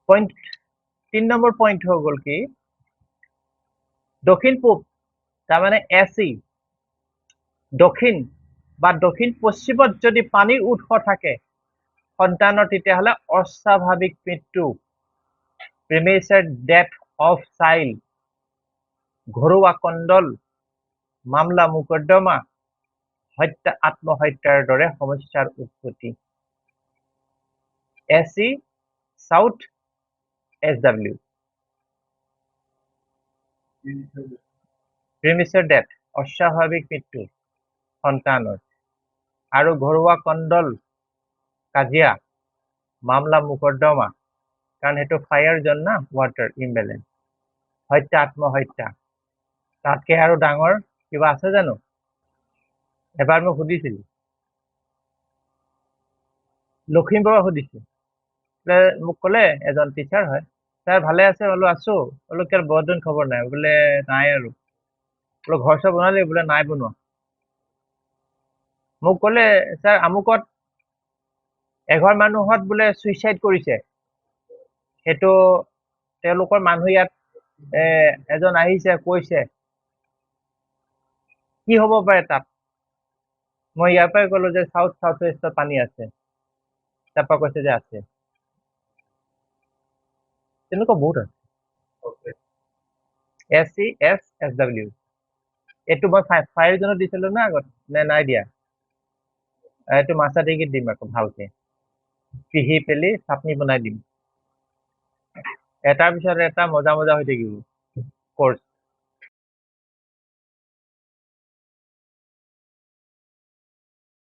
point 3 number point হৈ গ'ল কি দক্ষিণ পূব তাৰমানে এচি দক্ষিণ বা দক্ষিণ পশ্চিমত যদি পানীৰ উৎস থাকে সন্তানৰ তেতিয়াহ'লে অস্বাভাৱিক মৃত্যু প্ৰিমেচাৰ ডেথ অফ চাইল্ড ঘৰুৱা কণ্ডল মামলা মোকদ্দমা হত্যা আত্মহত্যাৰ দৰে সমস্যাৰ উৎপত্তি এচি সাউথ SW প্ৰিমেচাৰ ডেথ অস্বাভাৱিক মৃত্যু সন্তানৰ আৰু ঘৰুৱা কণ্ডল কাজিয়া মামলা মোকদ্দমা কাৰণ সেইটো ফায়াৰ জন না ৱাটাৰ ইমবেলেঞ্চ হত্যা আত্মহত্যা তাতকে আৰু ডাঙৰ কিবা আছে জানো এবাৰ মই সুধিছিলো লখিমপুৰৰ সুধিছো মোক ক'লে এজন টিচাৰ হয় স্যাৰ ভালে আছে বোলো আছো বোলো কিয় বহুত দিন খবৰ নাই বোলে নাই আৰু বোলো ঘৰ চৰ বনালি বোলে নাই বনোৱা মোক ক'লে স্যাৰ আমুকত এঘৰ মানুহত বোলে সুইচাইড কৰিছে সেইটো তেওঁলোকৰ মানুহ ইয়াত এজন আহিছে কৈছে কি হ'ব পাৰে তাত মই ইয়াৰ পৰাই ক'লো যে সাউথ ৱেষ্টত পানী আছে তাৰপৰা কৈছে যে আছে তেনেকুৱা বহুত আছে SCSSW এইটো মই ফাইল জনত দিছিলো না আগত নে নাই দিয়া এইটো মাছা ডিগ্ৰীত দিম আকৌ ভালকে পিহি পেলি চাটনি বনাই দিম এটাৰ পিছত এটা মজা মজা হৈ থাকিব কোৰ্স